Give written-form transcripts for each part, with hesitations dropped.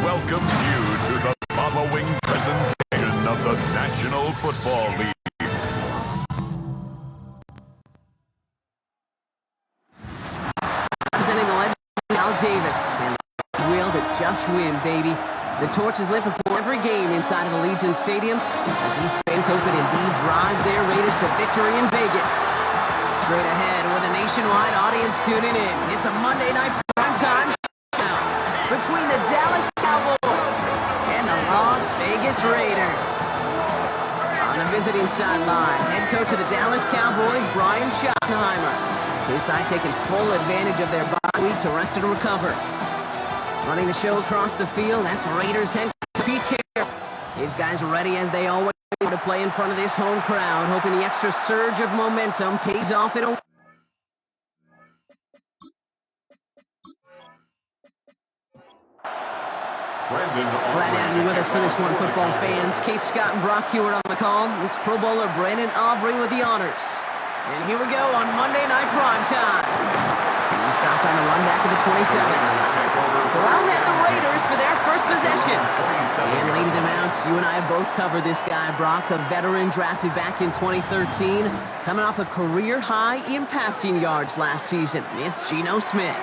welcomes you to the following presentation of the National Football League. Presenting the legend Al Davis and the wheel that just win, baby. The torch is lit before every game inside of Allegiant Stadium as these fans hope it indeed drives their Raiders to victory in Vegas. Straight ahead with a nationwide audience tuning in, it's a Monday night primetime showdown between the Dallas Cowboys and the Las Vegas Raiders. On the visiting sideline, head coach of the Dallas Cowboys, Brian Schottenheimer. His side taking full advantage of their bye week to rest and recover. Running the show across the field, that's Raiders head coach Pete Carroll. These guys are ready as they always do to play in front of this home crowd, hoping the extra surge of momentum pays off in a... Glad to have you with us for this one, football fans. Kate Scott and Brock Hewitt on the call. It's Pro Bowler Brandon Aubrey with the honors. And here we go on Monday Night Primetime. He stopped on the run back of the 27. So out at the Raiders for their first possession. And leading them out, you and I have both covered this guy, Brock, a veteran drafted back in 2013, coming off a career high in passing yards last season. It's Geno Smith.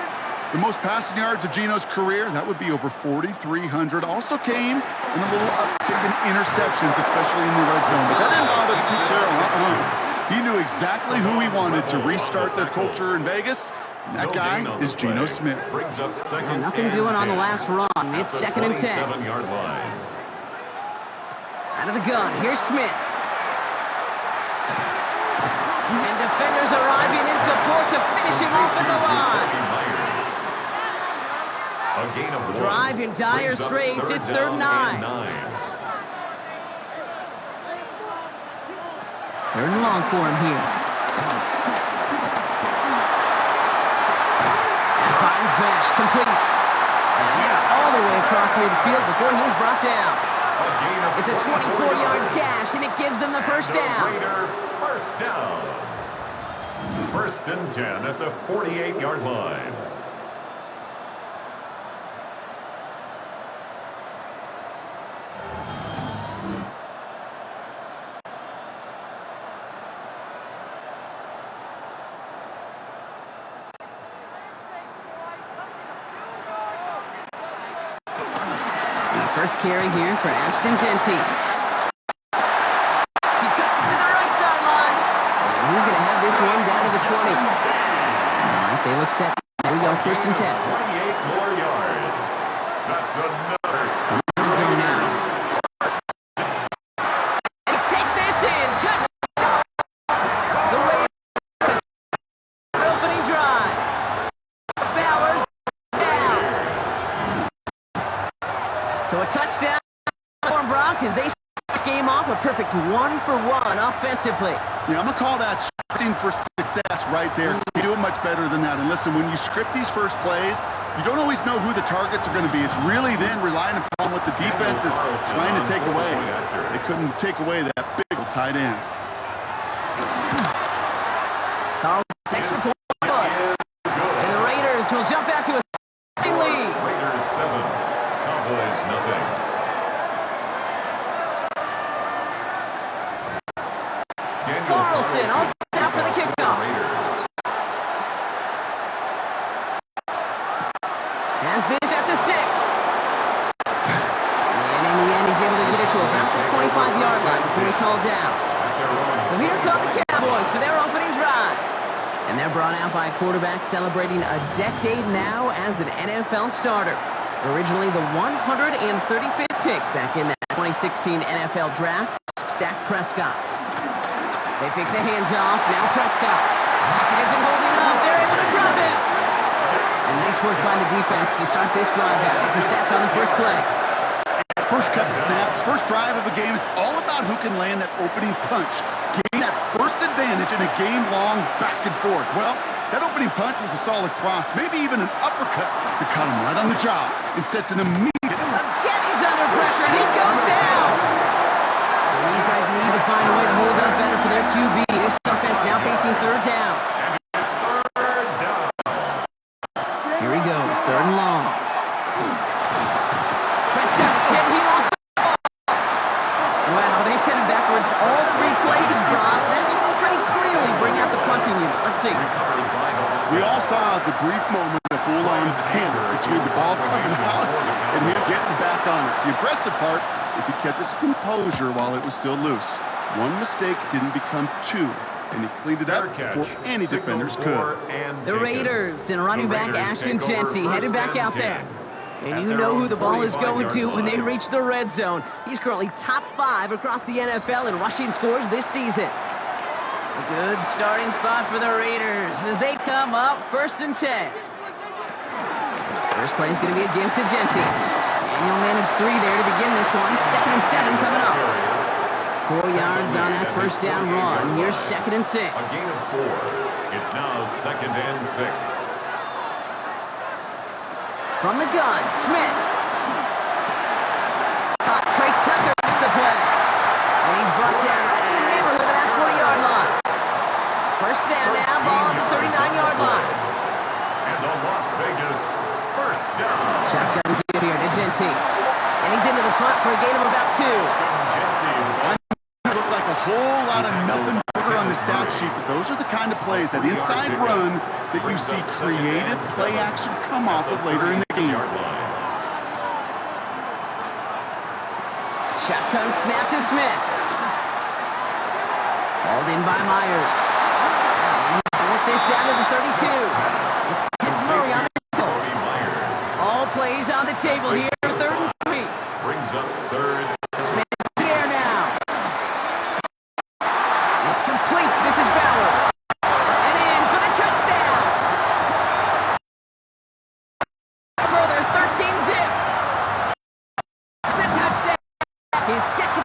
The most passing yards of Geno's career, that would be over 4,300. Also came in a little uptick in interceptions, especially in the red zone. But that didn't bother Pete Carroll. He knew exactly who he wanted to restart their culture in Vegas. And that guy is Geno Smith. And nothing doing on the last run. It's 2nd and 10. Out of the gun, here's Smith. And defenders arriving in support to finish him off at the line. Drive in dire straits, it's 3rd and 9. 3rd and long for him here. Finds Bash, complete. And now all the way across midfield before he's brought down. It's a 24-yard gash, and it gives them the first down. First down. 1st and 10 at the 48-yard line. First carry here for Ashton Genty. He cuts it to the right sideline. And he's going to have this one down to the 20. All right, they look set. There we go, 1st and 10. 28 more yards. That's another. End zone now. They take this in. Touchdown. The Raiders opening drive. Bowers down. So a touchdown for Brock as they start this game off a perfect 1-for-1 offensively. Yeah, I'm going to call that scripting for success right there. You do it much better than that. And listen, when you script these first plays, you don't always know who the targets are going to be. It's really then relying upon what the defense is trying to take away. They couldn't take away that big tight end. Carl's extra point. And the Raiders will jump out to a lead. Raiders 7. Cowboys nothing. Carlson all set out for the kickoff. Has this at the 6. And in the end, he's able to get it to about the 25-yard line before he's hauled down. So here come the Cowboys for their opening drive. And they're brought out by a quarterback celebrating a decade now as an NFL starter. Originally the 135th pick back in that 2016 NFL draft, Dak Prescott. They pick the hands off, now Prescott. Pocket isn't holding up, they're able to drop it. And nice work by the defense to start this drive out. It's a sack on the first play. First couple snaps, first drive of a game, it's all about who can land that opening punch. Gain that first advantage in a game-long back and forth. Well, that opening punch was a solid cross, maybe even an uppercut to cut him right on the job and sets an immediate... Again, he's under pressure, and he goes down! And these guys need to find a way to hold up better for their QB. This offense now facing 3rd down. Here he goes, 3rd and long. Kelsey. We all saw the brief moment of full-on panic between the ball coming out and him getting back on it. The impressive part is he kept his composure while it was still loose. One mistake didn't become two, and he cleaned it up before any defenders could. The Raiders and running back Ashton Jeanty headed back out there. And you know who the ball is going to when they reach the red zone. He's currently top 5 across the NFL in rushing scores this season. A good starting spot for the Raiders as they come up 1st and 10. First play is going to be a give to Jeanty. And he'll manage 3 there to begin this one. 2nd and 7 coming up. 4 yards on that first down run. Here's 2nd and 6. A gain of 4. It's now 2nd and 6. From the gun, Smith. Trey Tucker makes the play. And he's brought down right in the neighborhood of that 40-yard line. First down now, ball at the 39-yard line. And the Las Vegas first down. Shotgun give here to Jeanty. And he's into the front for a gain of about 2. Looked like a whole lot of nothing burger on the stat sheet, but those are the kind of plays, that inside run, that you see creative play action come off of later in the game. Shotgun snap to Smith. Hauled in by Myers. And he's worked this down to the 32. It's Kenneth Murray on the middle. All plays on the table here, 3rd and 3. Brings up 3rd. Smith in the air now. It's complete. This is Bowers. And in for the touchdown. Further 13 zip. The touchdown. His 2nd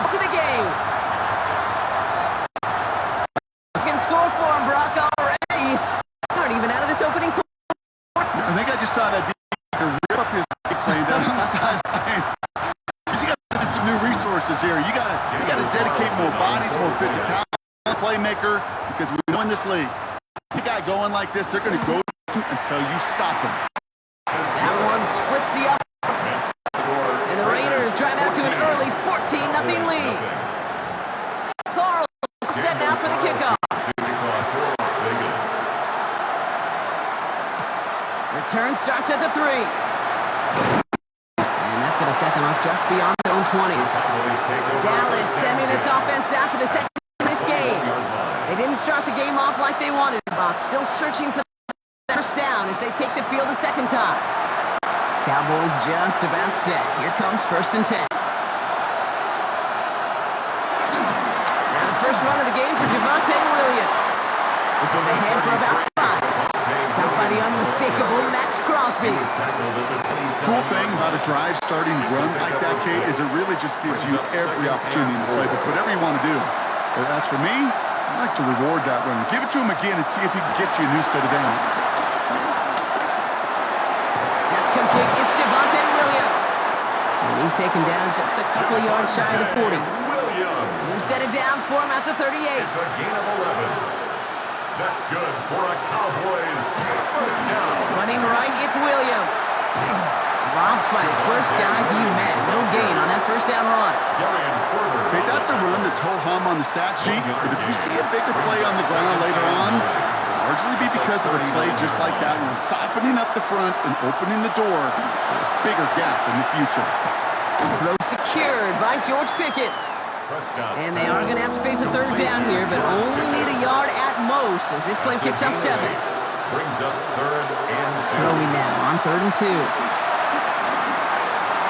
to the game. Can score for him, Brock, already. Aren't even out of this opening quarter. I think I just saw that rip up his play down on the sidelines. You got to get some new resources here. You got to dedicate more bodies, more physicality, playmaker, because we know in this league, the guy going like this, they're going to go until you stop him. That one splits the offense. And the Raiders drive out to an early 14-0 lead. Carl set now for the kickoff. Return starts at the 3. And that's going to set them up just beyond their own 20. Dallas sending its offense out for the second in this game. They didn't start the game off like they wanted, Buck. Still searching for the first down as they take the field a second time. Cowboys just about set. Here comes 1st and 10. Now the first run of the game for Javonte Williams. This is ahead for about 5. Stopped by the unmistakable Max Crosby. Cool thing about a drive starting run like that, Kate, is it really just gives you every opportunity to play with whatever you want to do. But as for me, I like to reward that run. Give it to him again and see if he can get you a new set of downs. That's complete. It's Javonte Williams. And he's taken down just a couple of yards shy of the 40. New set of downs for him at the 38. It's a gain of 11. That's good for a Cowboys first down. Running right, it's Williams. Dropped by the first guy he met. No gain on that first down run. Okay, that's a run that's ho-hum on the stat sheet, but if you see a bigger play on the ground later on, it'll largely be because of a play just like that one, softening up the front and opening the door for a bigger gap in the future. Throw secured by George Pickett. And they are going to have to face a 3rd down here, but only need a yard at most as this play picks up 7. Brings up 3rd and 2. Throwing now on 3rd and 2.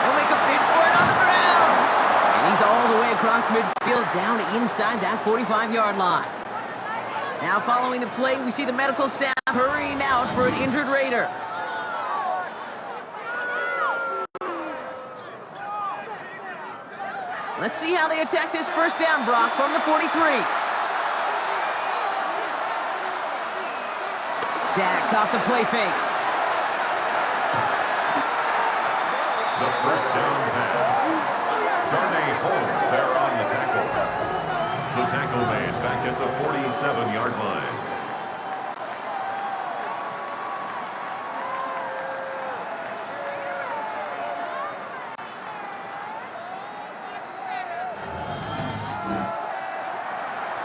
They'll make a bid for it on the ground. And he's all the way across midfield down inside that 45-yard line. Now following the play, we see the medical staff hurrying out for an injured Raider. Let's see how they attack this first down, Brock, from the 43. Dak off the play fake. The first down pass. Darnay Holmes there on the tackle. The tackle made back at the 47-yard line.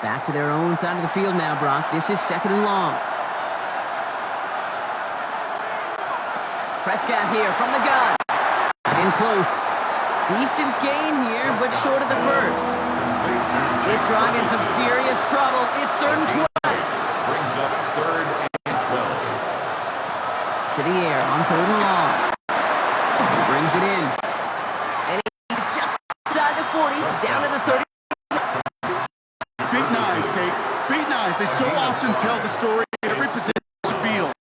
Back to their own side of the field now, Brock. This is 2nd and long. Prescott here from the gun. In close. Decent gain here, but short of the first. This drive in some serious trouble. It's 3rd and 12. Brings up 3rd and 12. To the air on 3rd and long. He brings it in. And he's just inside the 40, down to the 30. Feet nice, Kate. Feet nice. They so often tell the story in every position field.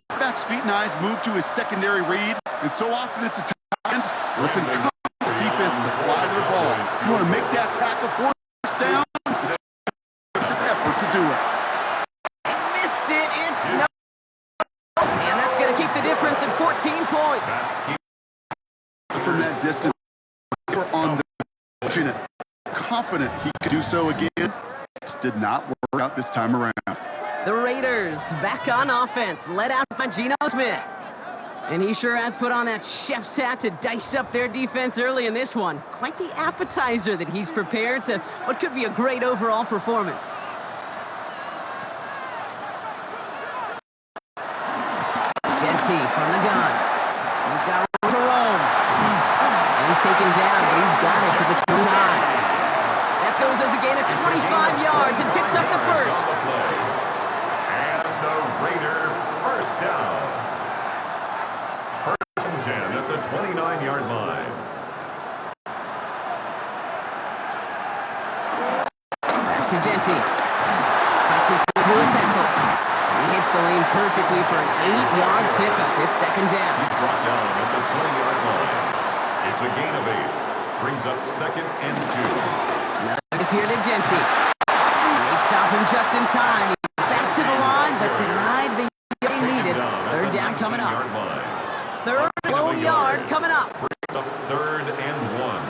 Quarterback's feet nice move to his secondary read, and so often it's a tight end, or it's incumbent defense to fly to the ball. You want to make that tackle for first down? It's an effort to do it. Missed it. It's no. And that's going to keep the difference at 14 points. From that distance, we're on the fortunate, confident he could do so again. Just did not work out this time around. The Raiders back on offense, led out by Geno Smith. And he sure has put on that chef's hat to dice up their defense early in this one. Quite the appetizer that he's prepared to what could be a great overall performance. Genty from the gun. He's got room to roam. And he's taken down, but he's got it to the 29. That goes as a gain of 25 yards and picks up the first. And the Raider first down. 1st and 10 at the 29-yard line. Back to Genty. Fights his way through a tackle. He hits the lane perfectly for an 8-yard pickup. It's 2nd down. He's brought down at the 20-yard line. It's a gain of 8. Brings up 2nd and 2. Another here to Genty. They stop him just in time. Back to the line, but denied the yard he needed. 3rd down coming up. 3rd lone yard coming up. Brings up 3rd and 1.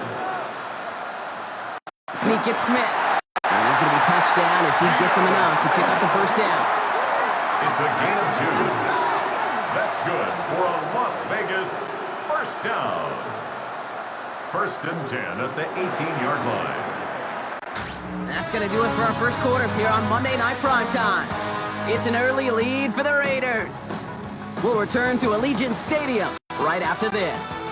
Sneak it Smith. And he's going to be touched down as he gets him enough to pick up the first down. It's a gain of 2. That's good for a Las Vegas first down. 1st and 10 at the 18-yard line. That's going to do it for our first quarter here on Monday Night Primetime. It's an early lead for the Raiders. We'll return to Allegiant Stadium right after this.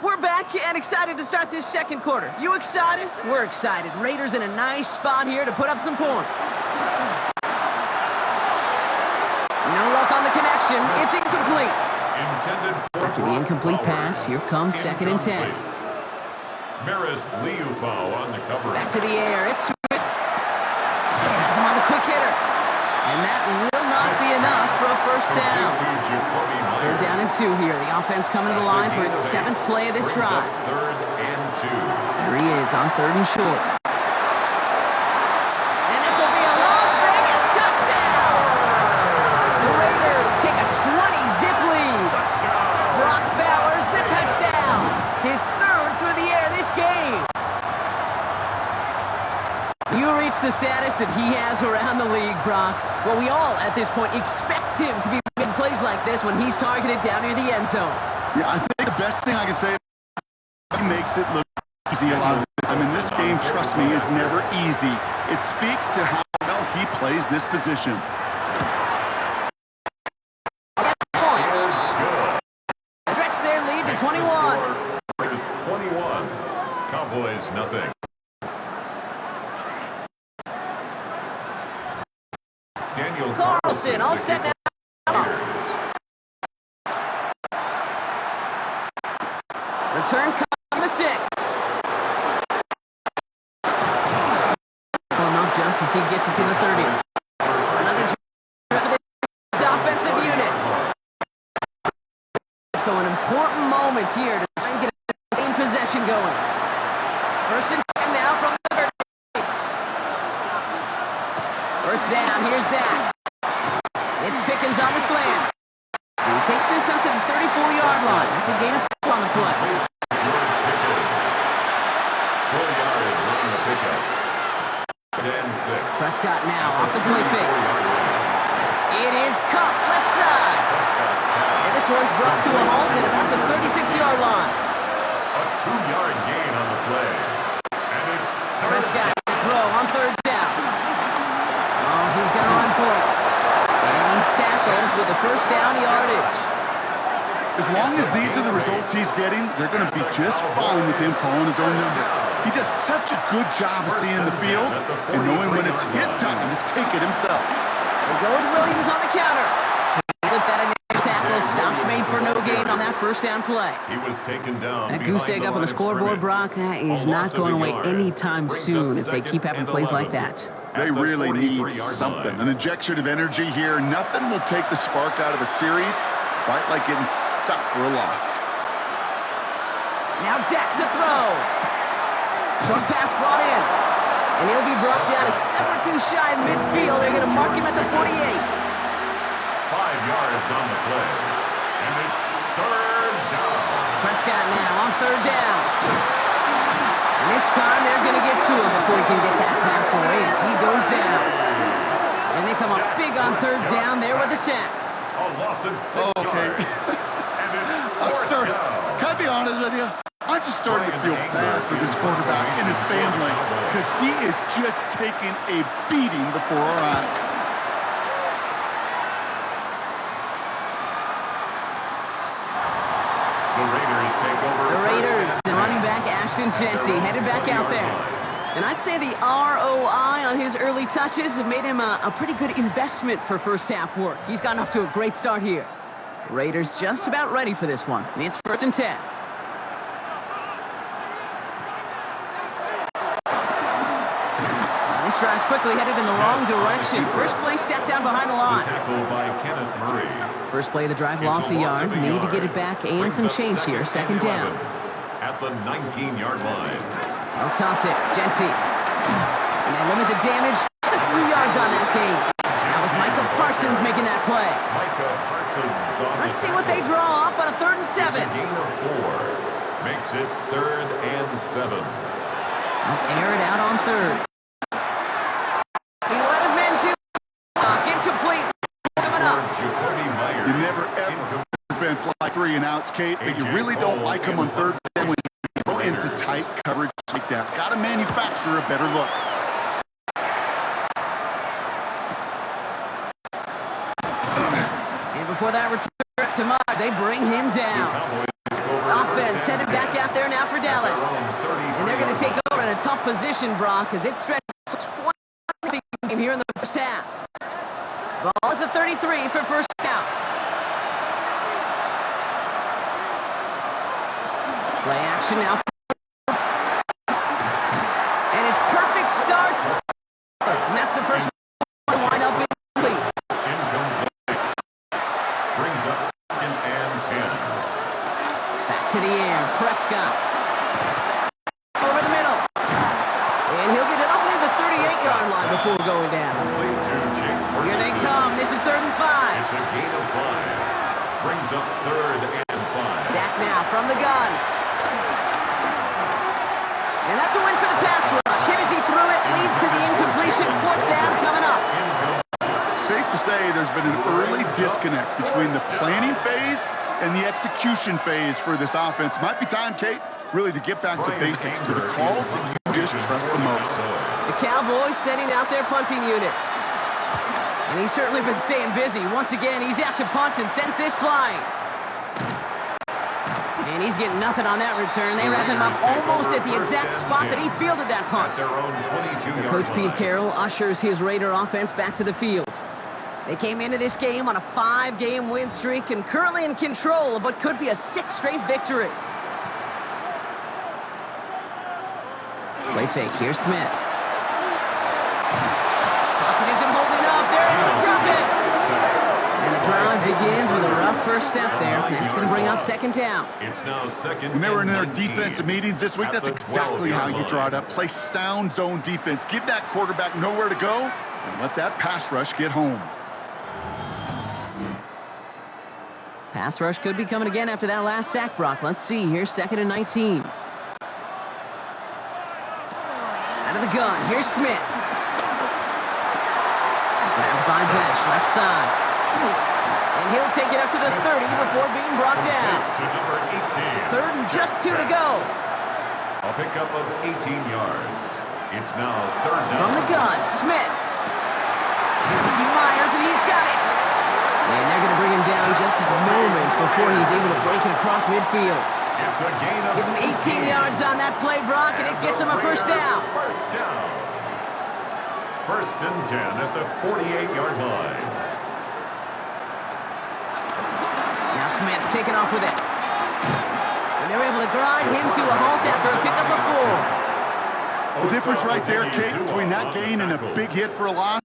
We're back and excited to start this 2nd quarter. You excited? We're excited. Raiders in a nice spot here to put up some points. No luck on the connection. It's incomplete. After the incomplete pass, here comes 2nd and 10. Maris Liufau on the cover. Back to the air. It's Smith. Has him on the quick hitter. And that will not be enough for a first down. 3rd down and 2 here. The offense coming to the line for its 7th play of this drive. 3rd and 2. There he is on 3rd and short. And this will be a Las Vegas touchdown. The Raiders take a 20-zip lead. Brock Bowers the touchdown. His 3rd through the air this game. You reach the status that he has around the league, Brock. Well, we all, at this point, expect him to be making plays like this when he's targeted down near the end zone. Yeah, I think the best thing I can say is he makes it look easy a lot of the time. In this game, trust me, is never easy. It speaks to how well he plays this position. Stretch their lead to 21. Raiders 21. Cowboys nothing. Daniel Carlson all set now. Return on the 6. Well, not just as he gets it to the 30. Another drive for the offensive unit. So an important moment here to try and get the same possession going. 1st and 10 now from the 30. First down, here's Dak. It's Pickens on the slant. And he takes this up to the 34-yard line. That's a gain of 4 on the play. George Pickens. 4 yards on the pickup. 10-6. Prescott now off the play fake. It is caught left side. And this one's brought to a halt at about the 36-yard line. A 2-yard gain on the play. And it's Prescott throw on third down. Oh, he's going to run for it. And he's tackled with the first down yardage. As long as these are the results he's getting, they're going to be just fine with him calling his own number. He does such a good job of seeing the field and knowing when it's his time to take it himself. They go with Williams on the counter. With that initial tackle, stops made for no gain on that first down play. He was taken down. That goose egg up on the scoreboard, Brock, that is not going away anytime soon if they keep having plays like that. They really need something, an injection of energy here. Nothing will take the spark out of the series quite like getting stuck for a loss. Now Dak to throw. Short pass brought in. And he'll be brought down a step or two shy of midfield. They're going to mark him at the 48. 5 yards on the play. And it's third down. Prescott now on third down. And this time they're going to get to him before he can get that pass away as he goes down. And they come up big on third down there with the sack. A loss of 6 yards. And it's fourth down. Can I be honest with you? I'm just starting to feel bad for this quarterback and his family because he is just taking a beating before our eyes. The Raiders take over. The Raiders, running back Ashton Jeanty, headed back out there. And I'd say the ROI on his early touches have made him a pretty good investment for first half work. He's gotten off to a great start here. Raiders just about ready for this one. It's 1st and 10. This drive's quickly headed in the wrong direction. First play set down behind the line. Tackle by Kenneth Murray. First play of the drive lost a yard. Need to get it back and some change here. Second down. At the 19-yard line. They'll toss it. Jeanty. And they limit the damage just a few yards on that game. That was Micah Parsons making that play. Micah Parsons on Let's see what they draw up on a 3rd and 7. It's a gain of 4. Makes it 3rd and 7. They'll air it out on third. He let his men shoot. Incomplete. Coming up. You never ever defense like 3 and outs, Kate, but you really don't like them on third down when you go into tight coverage like that. Got to manufacture a better look. And before that returns to Marsh, they bring him down. Offense headed back out there now for Dallas. And they're going to take over in a tough position, Brock, as it stretches 20 here in the first half. Ball at the 33 for first down. Play action now. And his perfect start. And that's the first one line up incomplete. Brings up 2nd and 10. Back to the air. Prescott. Over the middle. And he'll get it up near the 38-yard line before going down. Here they come. This is 3rd and 5. It's a gain of 5. Brings up 3rd and 5. Dak now from the gun. And that's a win for the pass rush. Hit as he threw it. Leads to the incompletion. 4th down coming up. Safe to say there's been an early disconnect between the planning phase and the execution phase for this offense. Might be time, Kate, really to get back to basics, to the calls that you just trust the most. The Cowboys setting out their punting unit. And he's certainly been staying busy. Once again, he's out to punt and sends this flying. And he's getting nothing on that return. They wrap him up almost at the exact spot that he fielded that punt. So Coach Pete Carroll ushers his Raider offense back to the field. They came into this game on a 5-game win streak and currently in control of what could be a 6th straight victory. Play fake. Here's Smith. Pocket isn't holding up. They're able to drop it. And the drive begins with a rough first step there. That's going to bring up 2nd down. It's now 2nd. When they were in their defensive meetings this week, that's exactly how you draw it up. Play sound zone defense. Give that quarterback nowhere to go and let that pass rush get home. Pass rush could be coming again after that last sack, Brock. Let's see. Here's 2nd and 19. Out of the gun. Here's Smith. Rush left side. And he'll take it up to the 30 before being brought down. To number 18. Third and just 2 to go. A pickup of 18 yards. It's now third down. From the gun, Smith. Looking Myers, and he's got it. And they're going to bring him down just a moment before he's able to break it across midfield. It's a gain of Give him 18 yards on that play, Brock, and it gets him a first down. First down. First and 10 at the 48-yard line. Now Smith taking off with it. And they're able to grind him to a halt after a pickup of 4. The difference right there, Kate, between that gain and a big hit for a loss,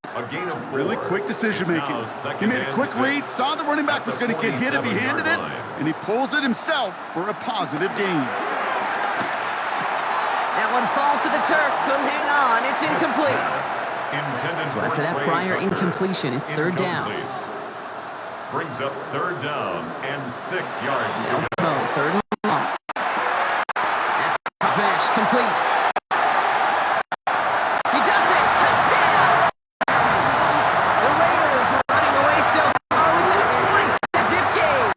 really quick decision-making. He made a quick read, saw the running back was going to get hit if he handed it, and he pulls it himself for a positive gain. That one falls to the turf, couldn't hang on, it's incomplete. So after that prior incompletion, it's third down. Brings up third down and 6 yards. Third and long. That smash complete. He does it! Touchdown! The Raiders running away so far within a 20-zip game.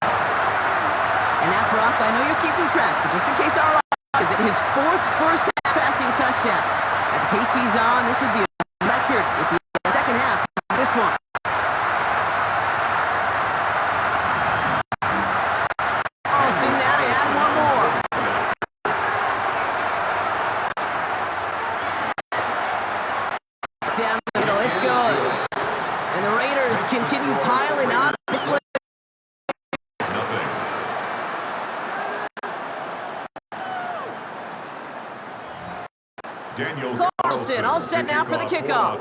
And that, Brock, I know you're keeping track, but just in case our is it his 4th first-half passing touchdown. At the pace he's on, this would be a record if he had the second half of this one. Carlson now to add one more. Down the middle, it's good. And the Raiders continue piling on this list. Daniel Carlson, all set now for the kickoff.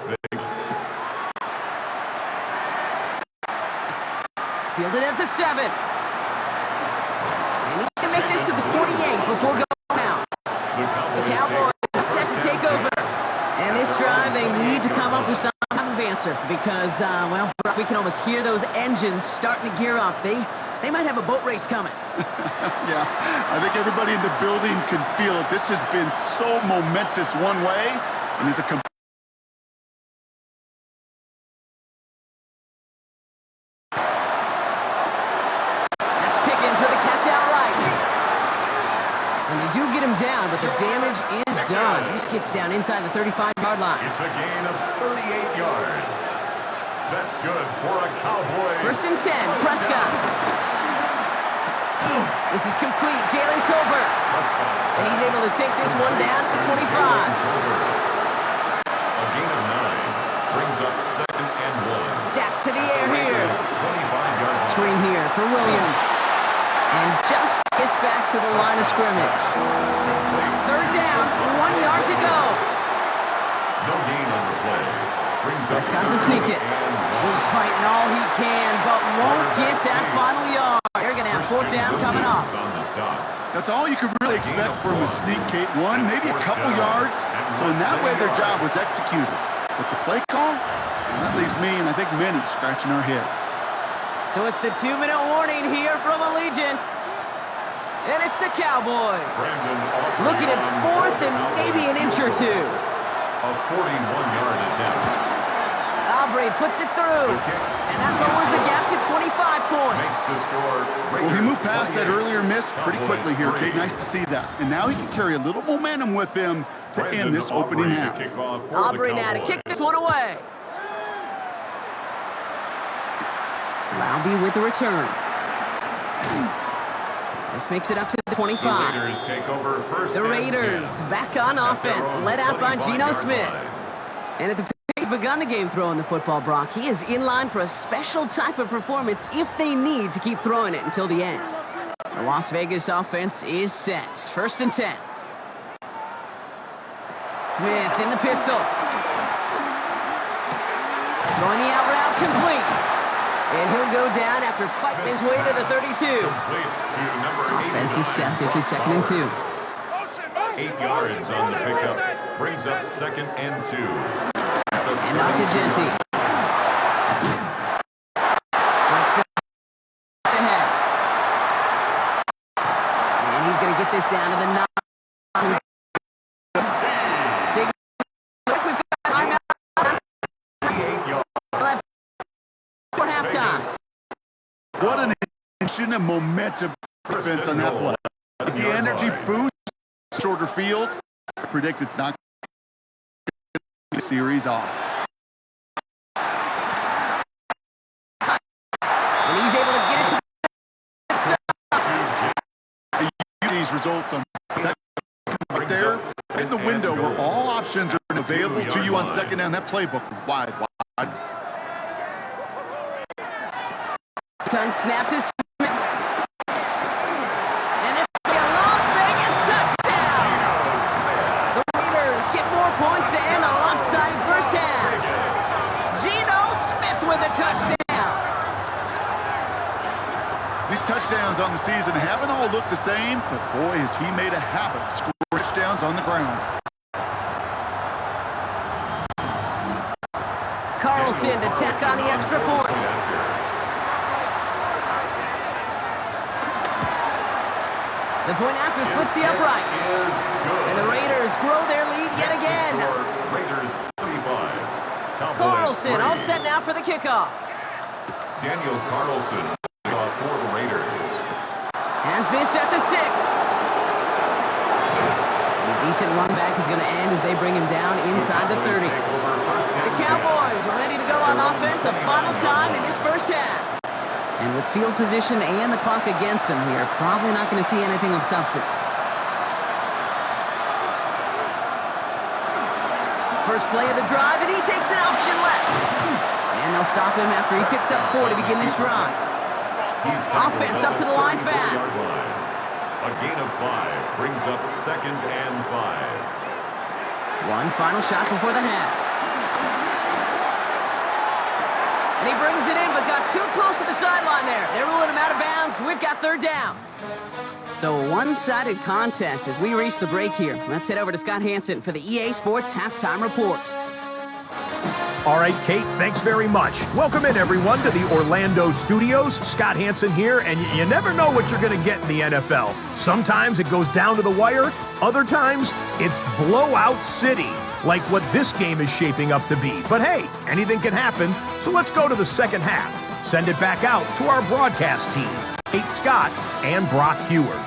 Fielded at the 7. And needs to make this to the 28 before going out. The Cowboys set to take over. And this drive, they need to come up with some type of answer because, well, we can almost hear those engines starting to gear up. They might have a boat race coming. Yeah, I think everybody in the building can feel it. This has been so momentous one way, and is a That's Pickens with a catch outright. And they do get him down, but the damage is done. This gets down inside the 35-yard line. It's a gain of 38 yards. That's good for a Cowboy. First and 10, Prescott. This is complete, Jalen Tolbert. And he's able to take this one down to 25. A gain of 9 brings up 2nd and 1. Dak to the air here. 25-yard Screen here for Williams. And just gets back to the line of scrimmage. Third down, 1 yard to go. No gain on the play. Brings up Prescott to sneak it. He's fighting all he can, but won't get that final yard. They're going to have 4th down coming off. That's all you could really expect from a sneak, Kate. One, maybe a couple yards. So in that way, their job was executed. But the play call, that leaves me and I think many scratching our heads. So it's the 2-minute warning here from Allegiant. And it's the Cowboys. Looking at 4th and maybe an inch or 2. A 41-yard attempt. Aubrey puts it through, and that lowers the gap to 25 points. Well, he moved past that earlier miss pretty quickly here, Kate. Nice to see that. And now he can carry a little momentum with him to end this opening half. Aubrey now to kick this one away. Laube with the return. This makes it up to the 25. The Raiders take over first. The Raiders back on offense, led out by Geno Smith. And at the He's begun the game throwing the football, Brock. He is in line for a special type of performance if they need to keep throwing it until the end. The Las Vegas offense is set. First and 10. Smith in the pistol. Throwing the out route complete. And he'll go down after fighting his way to the 32. Offense is set. This is 2nd and 2. 8 yards on the pickup. Brings up 2nd and 2. And off to Genty. Breaks the ahead. And he's going to get this down to the 9. We've got timeout. What an intention and momentum defense on that play. The energy boost, shorter field. I predict it's not going to be a series off. And he's able to get it to these results on right there in the window where all options are available to you on second down. That playbook wide. Gun snapped his and this is a Las Vegas touchdown. The Raiders get more points to end a lopsided first half. Geno Smith with a touchdown. These touchdowns on the season haven't all looked the same, but boy, has he made a habit of scoring touchdowns on the ground. Carlson to tack on the extra point. The point after splits the uprights. And the Raiders grow their lead yet again. Raiders 35. Carlson all set now for the kickoff. Daniel Carlson for the Raiders. Has this at the 6. A decent run back is going to end as they bring him down inside the 30. The Cowboys are ready to go on offense a final time in this first half. And with field position and the clock against him here, probably not going to see anything of substance. First play of the drive, and he takes an option left. And they'll stop him after he picks up 4 to begin this drive. Offense up to the line fast. A gain of 5 brings up 2nd and 5. One final shot before the half. And he brings it in, but got too close to the sideline there. They're ruling him out of bounds. We've got 3rd down. So a one-sided contest as we reach the break here. Let's head over to Scott Hansen for the EA Sports Halftime Report. All right, Kate, thanks very much. Welcome in, everyone, to the Orlando studios. Scott Hansen here, and you never know what you're going to get in the NFL. Sometimes it goes down to the wire. Other times, it's blowout city, like what this game is shaping up to be. But hey, anything can happen, so let's go to the second half. Send it back out to our broadcast team, Kate Scott and Brock Heward.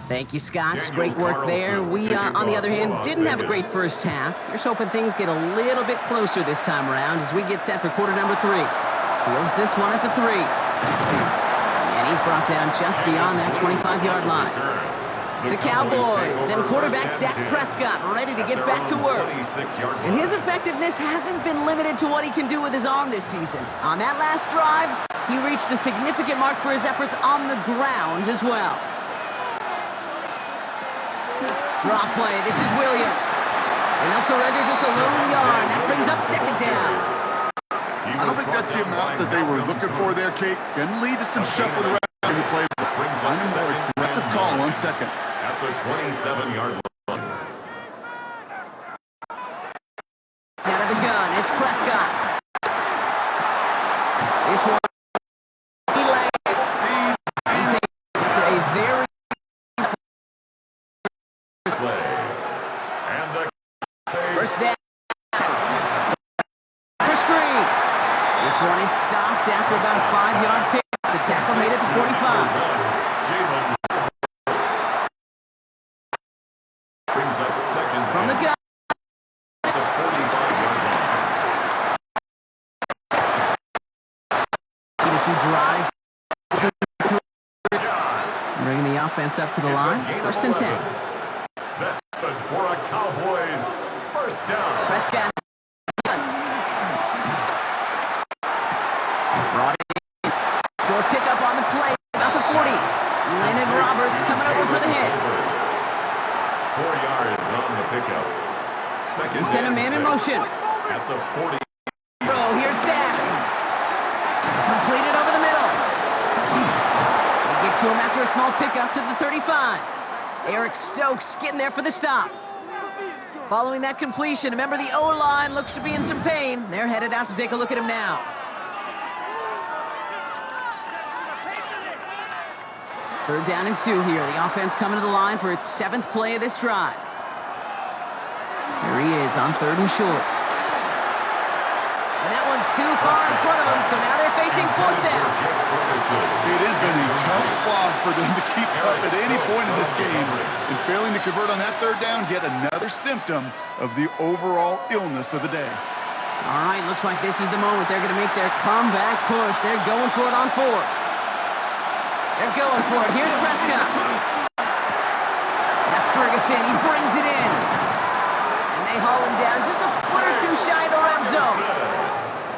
Thank you, Scott. Great work there. We, on the other hand, didn't have a great first half. Here's hoping things get a little bit closer this time around as we get set for quarter number 3. Fields this one at the 3. And he's brought down just beyond that 25-yard line. The Cowboys and quarterback Dak Prescott ready to get back to work. And his effectiveness hasn't been limited to what he can do with his arm this season. On that last drive, he reached a significant mark for his efforts on the ground as well. Draw play, this is Williams. And they'll surrender just a lone yard. That brings up 2nd down. I don't think that's the amount that they were looking for there, Kate. Can lead to some shuffling around in the play. Finding a more aggressive call on 2nd. At the 27-yard line. Out of the gun, it's Prescott. This one, delays. He's taken after a very first down. For screen. This one is stopped after about a 5-yard pick. The tackle made it to 45. Brings up 2nd From the gun. The 45-yard line. As he drives. Bringing the offense up to the line. 1st and 10. That's good for a Cowboys first down. Prescott. Brought in. Door pickup on the play. About the 40. Landon Roberts coming over for the hit. 4 yards on the pickup. 2nd We send a man in motion. at the 40. Here's Dak. Completed over the middle. They get to him after a small pickup to the 35. Eric Stokes getting there for the stop. Following that completion, remember the O-line looks to be in some pain. They're headed out to take a look at him now. 3rd down and 2 here. The offense coming to the line for its 7th play of this drive. Here he is on 3rd and short. And that one's too far in front of him, so now they're facing 4th down. It has been a tough slog for them to keep up at any point in this game. And failing to convert on that 3rd down, yet another symptom of the overall illness of the day. All right, looks like this is the moment. They're going to make their comeback push. They're going for it on 4th. They're going for it. Here's Prescott. That's Ferguson. He brings it in. And they haul him down just a foot or two shy of the red zone.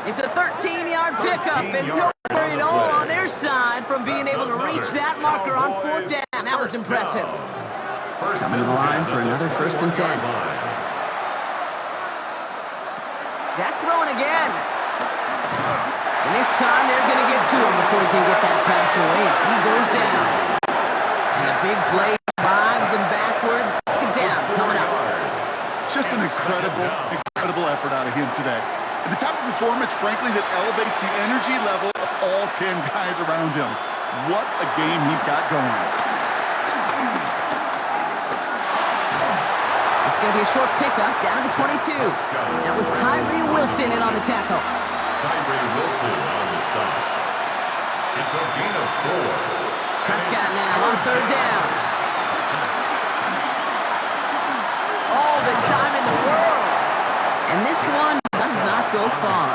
It's a 13-yard pickup, and no worry at all on their side from being able to reach that marker on 4th down. That was impressive. Coming to the line for another 1st and 10. Dak throwing again. And this time they're going to get to him before he can get that pass away as he goes down. And the big play drives them backwards. 2nd down coming up. Just an incredible effort out of him today. And the type of performance, frankly, that elevates the energy level of all 10 guys around him. What a game he's got going. It's going to be a short pickup down to the 22. That was Tyree Wilson in on the tackle. Tyree Wilson on the stop. It's a gain of 4. Prescott now on 3rd down. All the time in the world. And this one does not go far.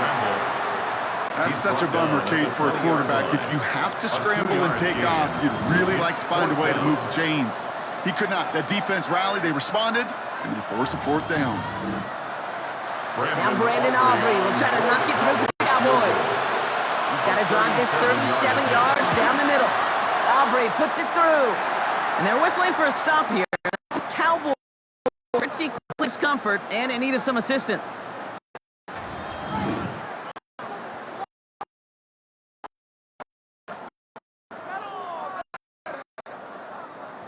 That's such a bummer, Kate, for a quarterback. If you have to scramble and take off, you'd really like to find a way to move the chains. He could not. That defense rallied, they responded, and they forced a 4th down. Now Brandon Aubrey will try to knock it through for the Cowboys. He's got to drive this 37 yards down the middle. Aubrey puts it through. And they're whistling for a stop here. It's a Cowboy pretty discomfort and in need of some assistance.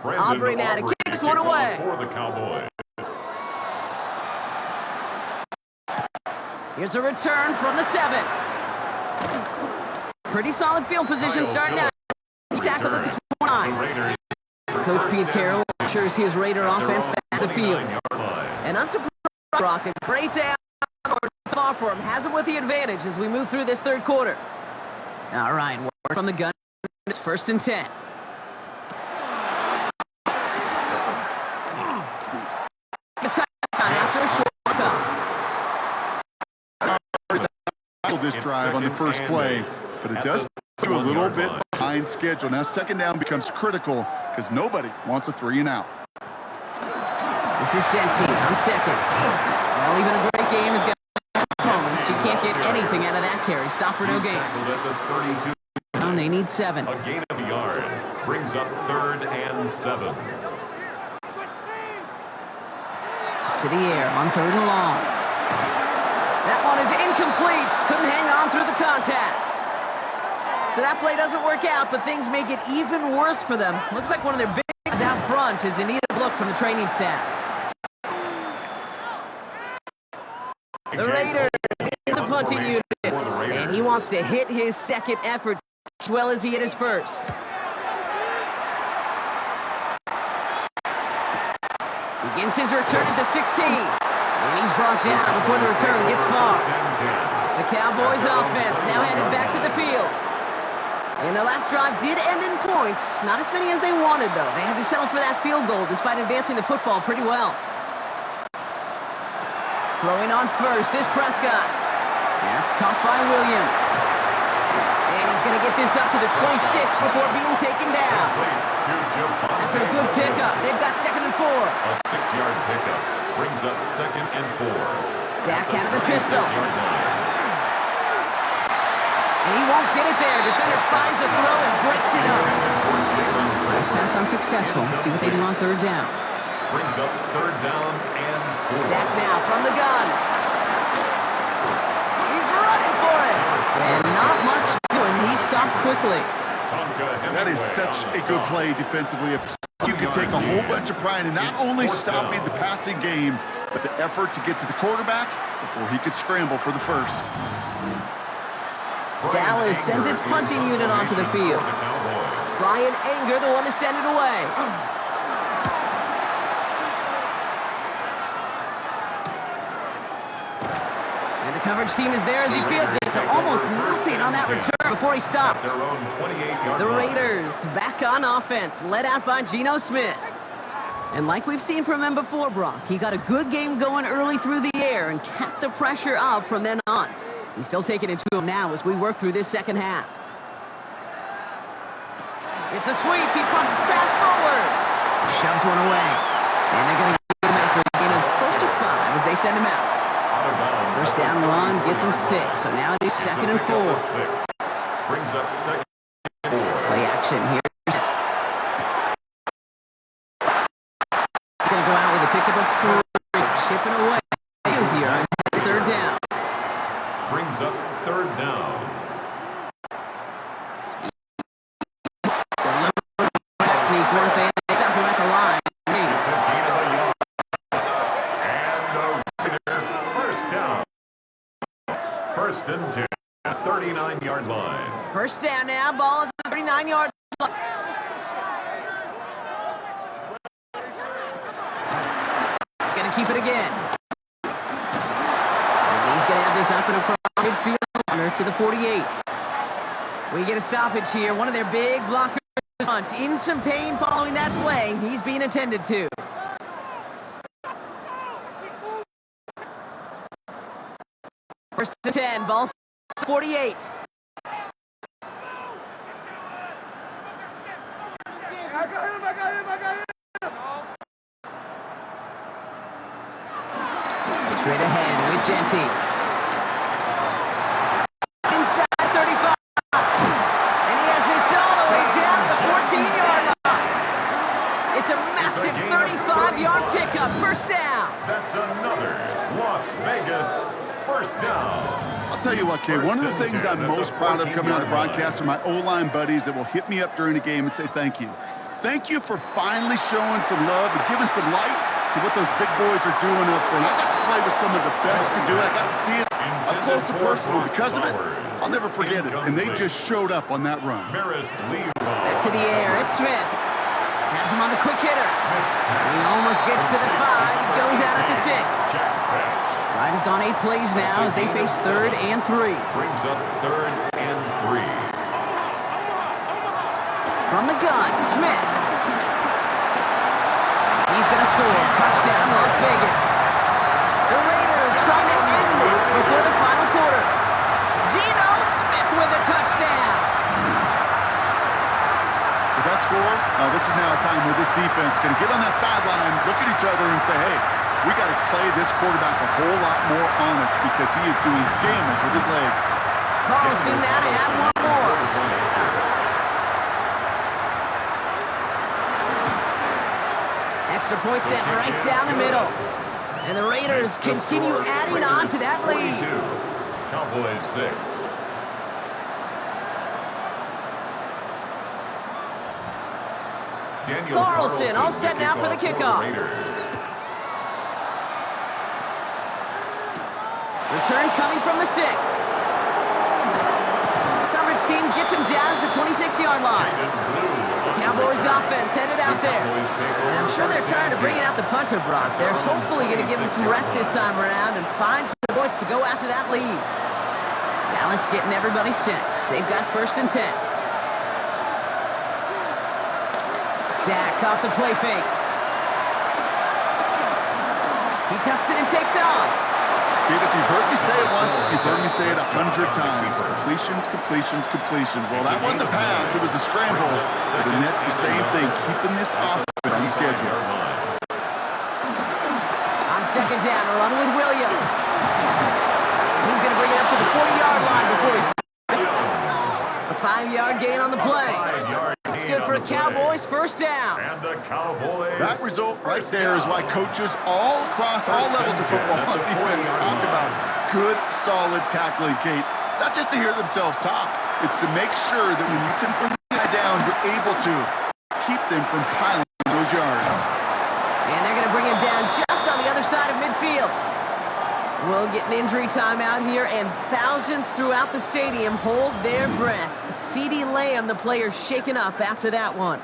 Aubrey now to kick this one away. For the Cowboys. Here's a return from the 7. Pretty solid field position starting out. He tackled at the 29. Coach Pete Carroll ensures his Raider offense back to the field. And unsurprisingly, Rocket, great day out so far for him. Has it with the advantage as we move through this 3rd quarter. All right, work from the gun. It's 1st and 10. After a short pickup. This drive on the first play, but it does put you a little bit behind schedule. Now 2nd down becomes critical because nobody wants a 3 and out. This is Gentile on 2nd. Well, even a great game is going to have moments. You can't get anything out of that carry. Stop for no gain. And they need 7. A gain of a yard brings up 3rd and 7. To the air on 3rd and long. That one is incomplete. Couldn't hang on through the contact. So that play doesn't work out, but things make it even worse for them. Looks like one of their big guys out front is in need of a look from the training staff. The Raiders in the punting unit. And he wants to hit his 2nd effort as well as he hit his 1st. Begins his return at the 16. And he's brought down before the return gets far. The Cowboys offense now headed back to the field. And their last drive did end in points. Not as many as they wanted, though. They had to settle for that field goal despite advancing the football pretty well. Throwing on 1st is Prescott. That's caught by Williams. And he's going to get this up to the 26 before being taken down. After a good pickup, they've got 2nd and 4. A 6-yard pickup brings up 2nd and 4. Dak out of the pistol. And he won't get it there. Defender finds the throw and breaks it up. Last pass unsuccessful. Let's see what they do on 3rd down. Brings up 3rd down and 4. Dak now from the gun. He's running for it. And not much doing. He stopped quickly. That is such a good play defensively. You can take a whole bunch of pride in not only stopping the passing game, but the effort to get to the quarterback before he could scramble for the 1st. Dallas sends its punting unit onto the field. Brian Anger, the one to send it away. And the coverage team is there as he fields it. So almost nothing on that return before he stopped. The Raiders back on offense, led out by Geno Smith. And like we've seen from him before, Brock, he got a good game going early through the air and kept the pressure up from then on. He's still taking it to him now as we work through this second half. It's a sweep. He pumps the pass forward. Shoves one away. And they're going to get him after a gain of close to 5 as they send him out. First down run gets him 6. So now it is 2nd and 4. Brings up 2nd and 4. Play action here. Going to go out with a pickup of 3. Shipping away here on 3rd down. Brings up 3rd down. That sneak worth it. They stop him at the line. It's a gain of a yard. And the Raiders, 1st down. 1st and 10 at 39-yard line. 1st down now. Ball at the 39-yard line. He's going to keep it again. And he's going to have this up and across midfield corner to the 48. We get a stoppage here. One of their big blockers in some pain following that play. He's being attended to. First and 10, ball 48. Straight ahead with Genty. Inside 35. And he has this all the way down to the 14-yard line. It's a massive 35-yard pickup. 1st down. That's another Las Vegas 1st down. I'll tell you what, kid, one of the things I'm most proud of coming out of broadcast are my O-line buddies that will hit me up during the game and say thank you. Thank you for finally showing some love and giving some light to what those big boys are doing up front. I got to play with some of the best to do it. I got to see it up close and personal. Because of it, I'll never forget it. And they just showed up on that run. Back to the air. It's Smith. Has him on the quick hitter. He almost gets to the 5. He goes out at the 6. Drive has gone 8 plays now as they face 3rd and 3. Brings up 3rd and 3. From the gun, Smith. He's going to score. Touchdown, Las Vegas. The Raiders trying to end this before the final quarter. Geno Smith with a touchdown. With that score, this is now a time where this defense is going to get on that sideline, look at each other and say, hey, we got to play this quarterback a whole lot more honest because he is doing damage with his legs. Carlson now to add one more. Extra point sent right down the middle. And the Raiders continue adding on to that lead. Cowboys 6. Carlson all set now for the kickoff. Return coming from the 6. Coverage team gets him down at the 26-yard line. The Cowboys offense headed out there. And I'm sure they're trying to bring it out the punter, Brock. They're hopefully going to give him some rest this time around and find some points to go after that lead. Dallas getting everybody set. They've got 1st and 10. Dak off the play fake. He tucks it and takes off. Kid, if you've heard me say it once, you've heard me say it 100 times. Completions, completions, completions. Well, that wasn't a pass. It was a scramble. But the Nets, the same thing, keeping this offense on schedule. On 2nd down, a run with Williams. He's going to bring it up to the 40-yard line before he's... A 5-yard gain on the play. It's good for a Cowboys 1st down. And the Cowboys. That result right there is why coaches all across all levels of football on defense talk about good, solid tackling, Kate. It's not just to hear themselves talk. It's to make sure that when you can bring the guy down, you're able to keep them from piling those yards. And they're going to bring him down just on the other side of midfield. We'll get an injury timeout here, and thousands throughout the stadium hold their breath. CeeDee Lamb, the player, shaken up after that one.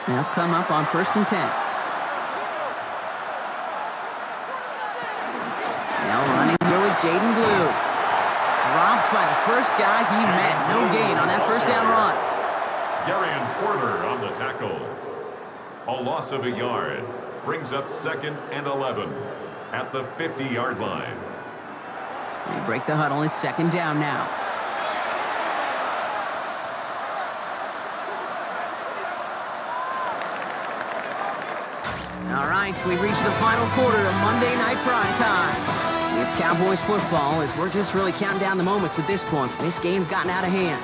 They'll come up on 1st and 10. Now running here with Jaden Blue. Dropped by the first guy he met. No gain on that first down run. Darian Porter on the tackle. A loss of a yard. Brings up 2nd and 11 at the 50-yard line. They break the huddle. It's 2nd down now. All right, we've reached the final quarter of Monday Night Prime Time. It's Cowboys football as we're just really counting down the moments at this point. This game's gotten out of hand.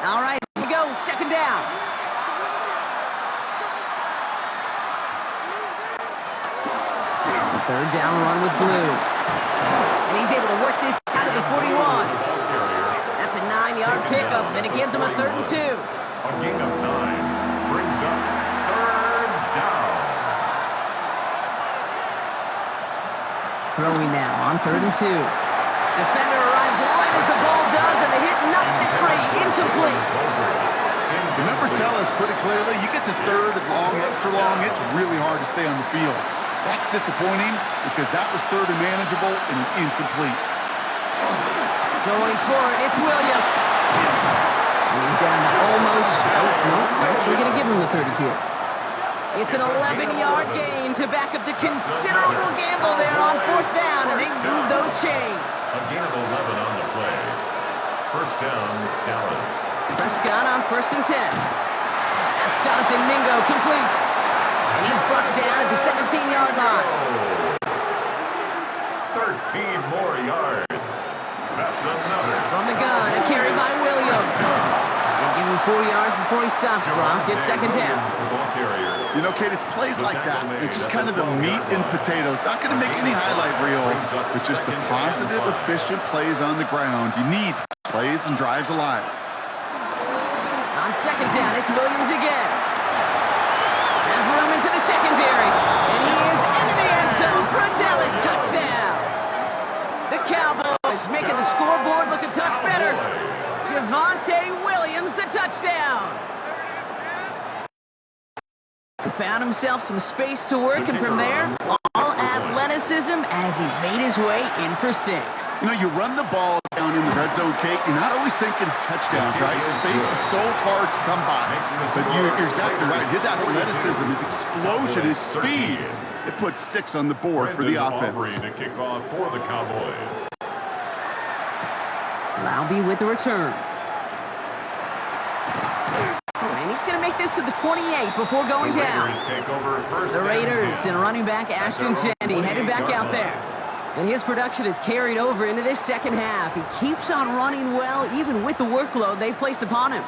All right, here we go, 2nd down. The 3rd down run with Blue. And he's able to work this out of the 41. That's a 9-yard pickup, and it gives him a 3rd and 2. A gain of 9 brings up 3rd down. Throwing now on 3rd and 2. Defender arrives right as the ball does, and the hit knocks it free. Incomplete. The numbers tell us pretty clearly, you get to 3rd and long, extra long, it's really hard to stay on the field. That's disappointing because that was 3rd and manageable and an incomplete. Going for it, it's Williams. And he's down to almost, we're going to give him the 30 here. It's an 11-yard gain to back up the considerable gamble there on 4th down, and they move those chains. A gain of 11 on the play. 1st down, Dallas. Prescott on 1st and 10. That's Jonathan Mingo, complete. And he's brought down at the 17-yard line. 13 more yards. That's another. From the gun, a carry by Williams. And give him 4 yards before he stops, Brock. It's 2nd down. You know, Kate, it's plays like that. It's just kind of the meat and potatoes. Not going to make any highlight reel, but just the positive, efficient plays on the ground. You need plays and drives alive. On 2nd down, it's Williams again. Has room into the secondary, and he is into the end zone for a Dallas touchdown. The Cowboys making the scoreboard look a touch better. Javonte Williams, the touchdown. He found himself some space to work, and from there, all athleticism as he made his way in for 6. You know, you run the ball down in the red zone, Kate, you're not always thinking touchdowns, right? Space is so hard to come by. But you're exactly right. His athleticism, his explosion, his speed, it puts 6 on the board for the offense. To kick off for the Cowboys. Laube with the return. And he's going to make this to the 28 before going down. The Raiders and running back Ashton Jeanty headed back out there. And his production is carried over into this 2nd half. He keeps on running well, even with the workload they placed upon him.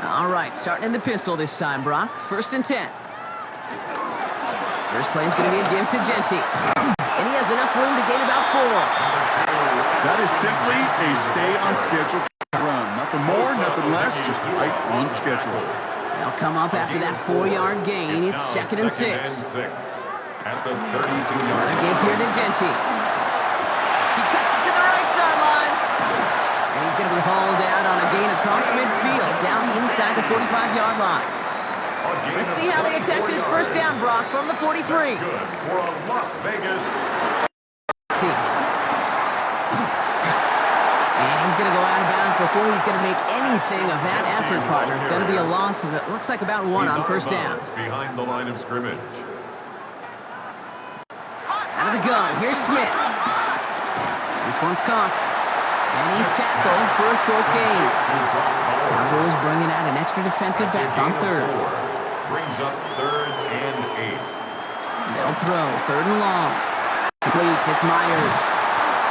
All right, starting in the pistol this time, Brock. 1st and 10. First play is going to be a give to Jeanty. And he has enough room to gain about 4. That is simply a stay-on-schedule run. Nothing more, nothing less, just right on schedule. They'll come up after that 4-yard gain. It's 2nd and 6. At the 32-yard line. Another give here to Jeanty. He cuts it to the right sideline. And he's going to be hauled out on a gain across midfield, down inside the 45-yard line. Let's see how they attack this 1st down, Brock, from the 43. Good for a Las Vegas. And he's going to go out of bounds before he's going to make anything of that effort, partner. Going to be a loss of, it looks like about 1 on 1st down. Behind the line of scrimmage. Out of the gun, here's Smith. This one's caught. And he's tackled for a short gain. Cowboys bringing out an extra defensive back on 3rd. Brings up 3rd and 8. They'll throw 3rd and long. Complete, it's Myers.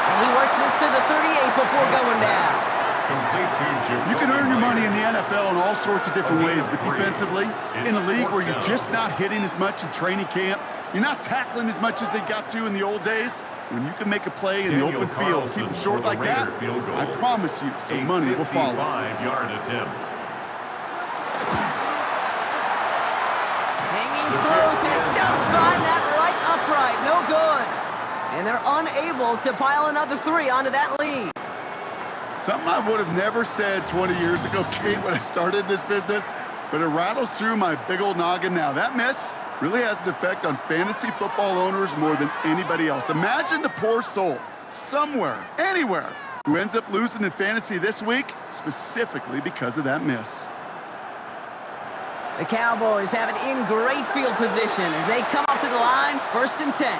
And he works this to the 38 before going down. You can earn your money in the NFL in all sorts of different ways, but defensively, in a league where you're just not hitting as much in training camp, you're not tackling as much as they got to in the old days, when you can make a play in the open field, keep them short like that, I promise you some money will follow. 55-yard attempt. Hanging close, and it does find that right upright. No good. And they're unable to pile another 3 onto that lead. Something I would have never said 20 years ago, Kate, when I started this business, but it rattles through my big old noggin now. That miss really has an effect on fantasy football owners more than anybody else. Imagine the poor soul somewhere, anywhere, who ends up losing in fantasy this week, specifically because of that miss. The Cowboys have it in great field position as they come up to the line, 1st and 10.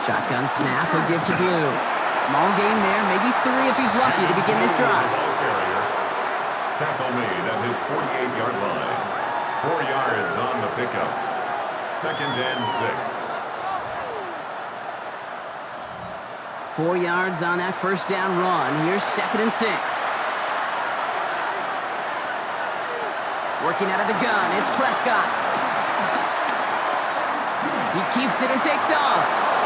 Shotgun snap, he'll give to Blue. Small gain there, maybe 3 if he's lucky to begin this drive. Tackle made at his 48-yard line. 4 yards on the pickup. 2nd and 6. 4 yards on that first down run. Here's 2nd and 6. Working out of the gun, it's Prescott. He keeps it and takes off.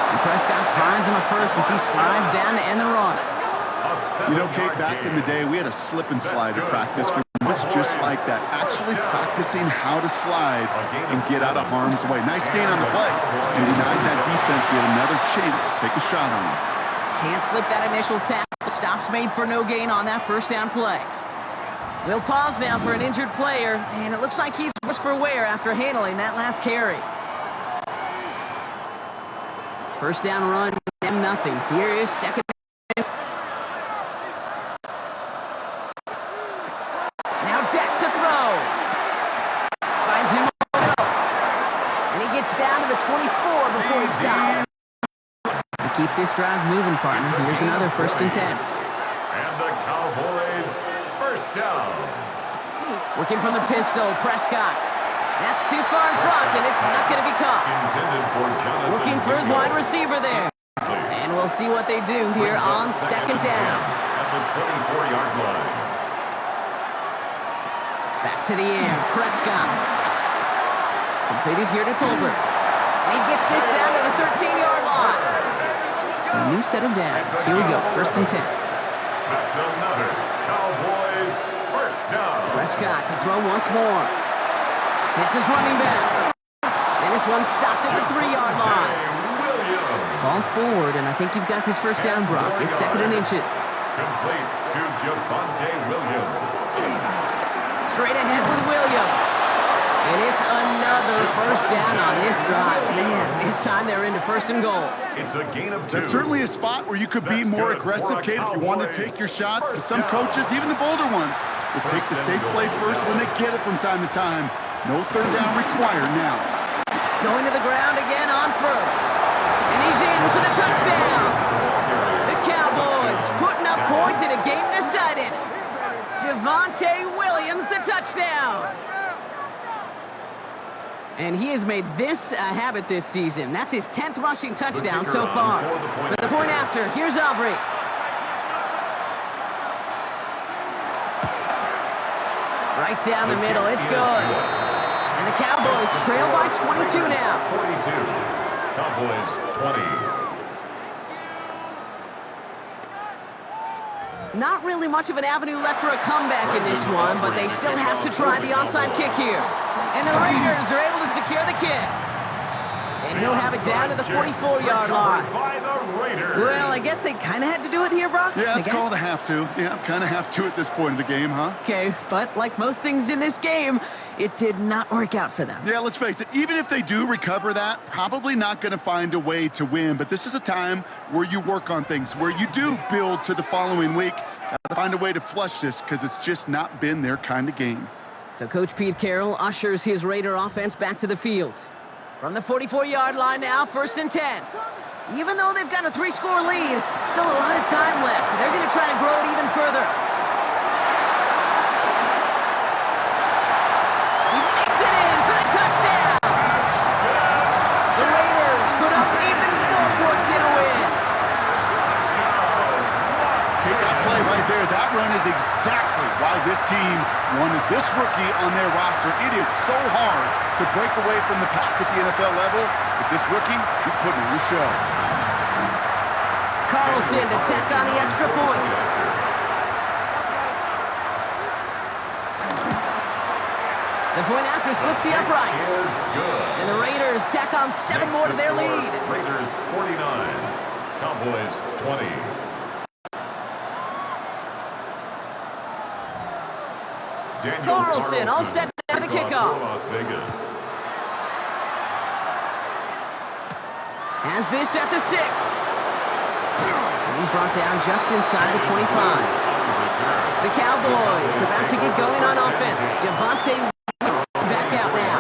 And Prescott finds him a first as he slides down to end the run. You know, Kate, back in the day, we had a slip and slide to practice for months just like that. Actually practicing how to slide and get out of harm's way. Nice gain on the play. And denied that defense yet another chance to take a shot on him. Can't slip that initial tackle. Stops made for no gain on that first down play. We'll pause now for an injured player, and it looks like he's worse for wear after handling that last carry. First down run, and nothing. Here is 2nd. Now Dak to throw. Finds him. And he gets down to the 24 before he stops. To keep this drive moving, partner, here's another 1st and 10. And the Cowboys, 1st down. Working from the pistol, Prescott. That's too far in front, and it's not going to be caught. Looking for his wide receiver there. And we'll see what they do here on 2nd down. At the 24-yard line. Back to the air, Prescott. Completed here to Tolbert. And he gets this down to the 13-yard line. So a new set of downs. Here we go, 1st and 10. That's another Cowboys 1st down. Prescott to throw once more. Hits his running back. And this one stopped at the 3-yard line. Fall forward, and I think you've got this first down, Brock. It's 2nd and inches. Complete to Javonte Williams. Straight ahead with Williams. And it's another first down on this drive. Man, this time they're into 1st and goal. It's a gain of 2. That's certainly a spot where you could be more aggressive, Kate, if you want to take your shots. But some coaches, even the bolder ones, will take the safe play first when they get it from time to time. No 3rd down required now. Going to the ground again on 1st. And he's in for the touchdown. The Cowboys putting up points in a game decided. Javonte Williams, the touchdown. And he has made this a habit this season. That's his 10th rushing touchdown so far. For the point after, here's Aubrey. Right down the middle, it's good. And the Cowboys trail by 22 now. 42. Cowboys 20. Not really much of an avenue left for a comeback in this one, but they still have to try the onside kick here. And the Raiders are able to secure the kick. And he'll have it down to the 44-yard line. Well, I guess they kind of had to do it here, Brock. Yeah, it's called a have to. Yeah, kind of have to at this point in the game, huh? Okay, but like most things in this game, it did not work out for them. Yeah, let's face it, even if they do recover that, probably not going to find a way to win. But this is a time where you work on things, where you do build to the following week. Gotta find a way to flush this because it's just not been their kind of game. So Coach Pete Carroll ushers his Raider offense back to the field. From the 44-yard line now, 1st and 10. Even though they've got a 3-score lead, still a lot of time left, so they're going to try to grow it even further. He makes it in for the touchdown! The Raiders put up even more points in a win. exactly why this team wanted this rookie on their roster. It is so hard to break away from the pack at the NFL level, but this rookie is putting on a show. Carlson to tack on the extra point. The point after splits the upright. And the Raiders tack on 7 more to their lead. Raiders 49, Cowboys 20. Carlson all set for the kickoff. Las Vegas. Has this at the 6. And he's brought down just inside the 25. The Cowboys about to get going on offense. Javonte back out now.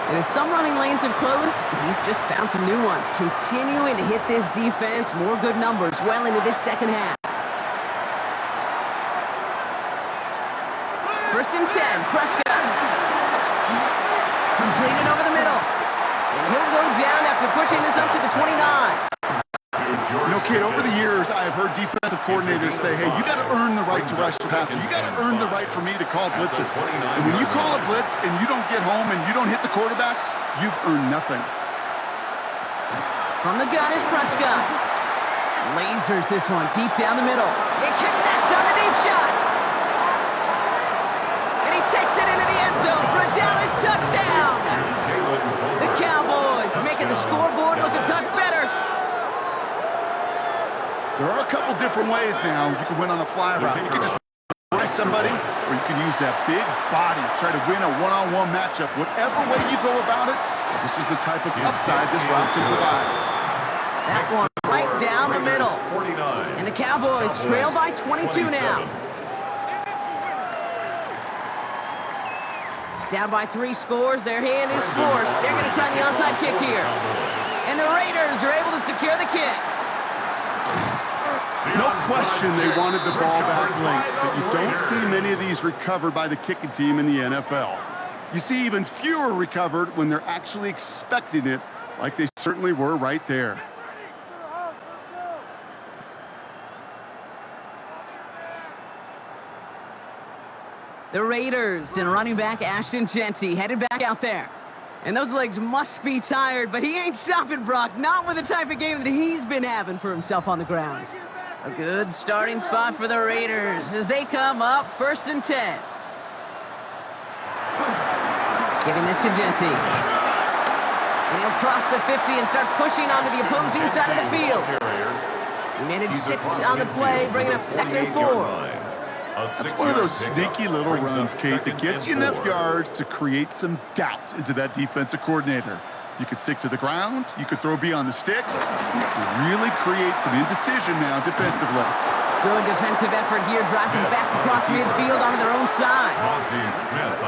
And as some running lanes have closed, he's just found some new ones. Continuing to hit this defense, more good numbers well into this second half. First and 10, Prescott. Completed over the middle. And he'll go down after pushing this up to the 29. You know, kid, over the years, I've heard defensive coordinators say, hey, you got to earn the right to rush the passer. You got to earn the right for me to call blitzes. And when you call a blitz and you don't get home and you don't hit the quarterback, you've earned nothing. From the gun is Prescott. Lasers this one deep down the middle. It connects on the deep shot. And he takes it into the end zone for a Dallas touchdown. The Cowboys making the scoreboard look a touch better. There are a couple different ways now. You can win on a fly route. You can just fly somebody, or you can use that big body, try to win a one-on-one matchup. Whatever way you go about it, this is the type of upside this route can provide. That one right down the middle. And the Cowboys trail by 22 now. Down by 3 scores, their hand is forced. They're going to try the onside kick here. And the Raiders are able to secure the kick. No question they wanted the ball back late, but you don't see many of these recovered by the kicking team in the NFL. You see even fewer recovered when they're actually expecting it, like they certainly were right there. The Raiders and running back Ashton Jeanty headed back out there. And those legs must be tired, but he ain't stopping, Brock. Not with the type of game that he's been having for himself on the ground. A good starting spot for the Raiders as they come up 1st and 10. Giving this to Jeanty. And he'll cross the 50 and start pushing onto the opposing side of the field. He managed 6 on the play, bringing up 2nd and 4. That's one of those sneaky little runs, Kate, that gets you enough yards to create some doubt into that defensive coordinator. You could stick to the ground, you could throw beyond the sticks, you really create some indecision now defensively. Good defensive effort here, drives them back across midfield onto their own side.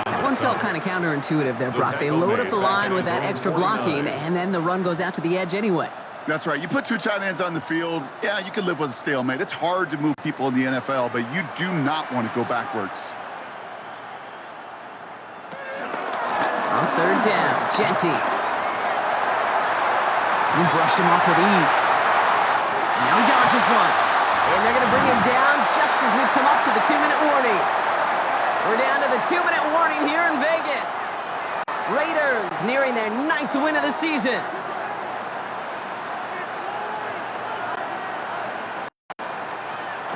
That one felt kind of counterintuitive there, Brock. They load up the line with that extra blocking, and then the run goes out to the edge anyway. That's right. You put 2 tight ends on the field, yeah, you can live with a stalemate. It's hard to move people in the NFL, but you do not want to go backwards. On 3rd down, Jeanty. He brushed him off with ease. And now he dodges one. And they're going to bring him down just as we've come up to the 2-minute warning. We're down to the 2-minute warning here in Vegas. Raiders nearing their 9th win of the season.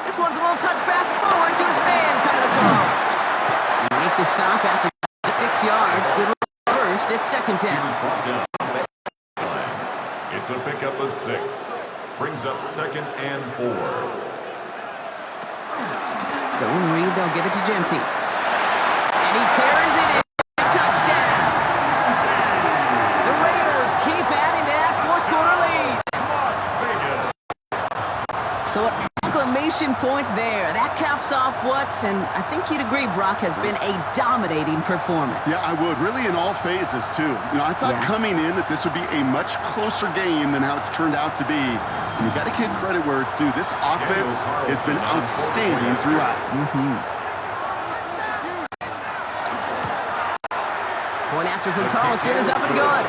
This one's a little touch pass forward to his man, kind of close. Make the stop after 6 yards. Good first. It's 2nd down. It's a pickup of 6. Brings up 2nd and 4. So in read, they'll give it to Jeanty. And he carries it in. Touchdown! The Raiders keep adding to that 4th quarter lead. So an exclamation point there. That caps off what, and I think you'd agree, Brock, has been a dominating performance. Yeah, I would. Really in all phases, too. You know, I thought coming in that this would be a much closer game than how it's turned out to be. And you got to give credit where it's due. This offense has been outstanding throughout. Point after from Carlson is up and good.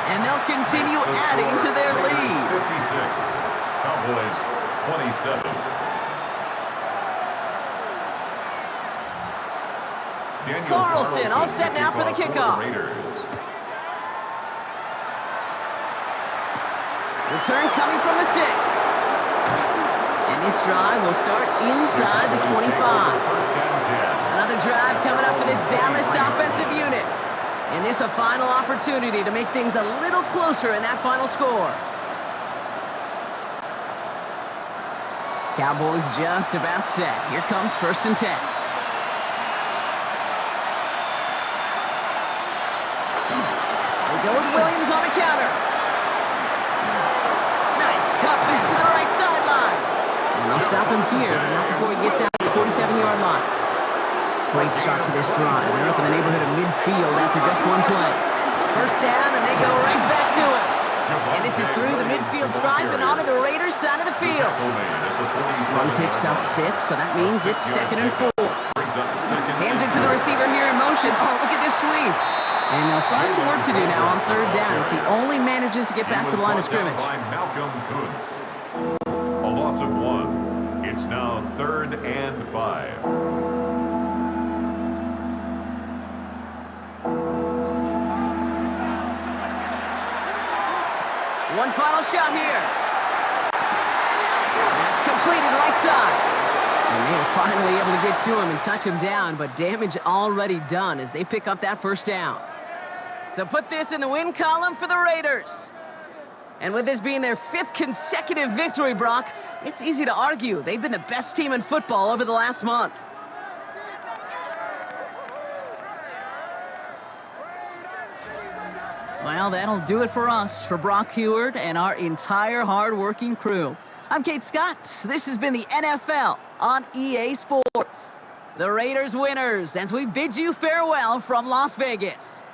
And they'll continue adding to their lead. 56. Cowboys 27. Carlson all set now for the kickoff. Return coming from the 6. And this drive will start inside the 25. Another drive coming up for this Dallas offensive unit. And this a final opportunity to make things a little closer in that final score. Cowboys just about set. Here comes 1st and 10. They go with Williams on the counter. Nice cut back to the right sideline. And they'll stop him here, but not before he gets out to the 47-yard line. Great start to this drive. They're up in the neighborhood of midfield after just one play. 1st down, and they go right back to it. And this is through the midfield stripe and onto the Raiders' side of the field. One picks up 6, so that means it's 2nd and 4. Hands it to the receiver here in motion. Oh, look at this sweep. And they'll start some work to do now on 3rd down as he only manages to get back to the line of scrimmage. A loss of 1. It's now 3rd and 5. One final shot here. That's completed right side. And they are finally able to get to him and touch him down, but damage already done as they pick up that 1st down. So put this in the win column for the Raiders. And with this being their 5th consecutive victory, Brock, it's easy to argue they've been the best team in football over the last month. Well, that'll do it for us, for Brock Heward and our entire hard-working crew. I'm Kate Scott. This has been the NFL on EA Sports. The Raiders winners as we bid you farewell from Las Vegas.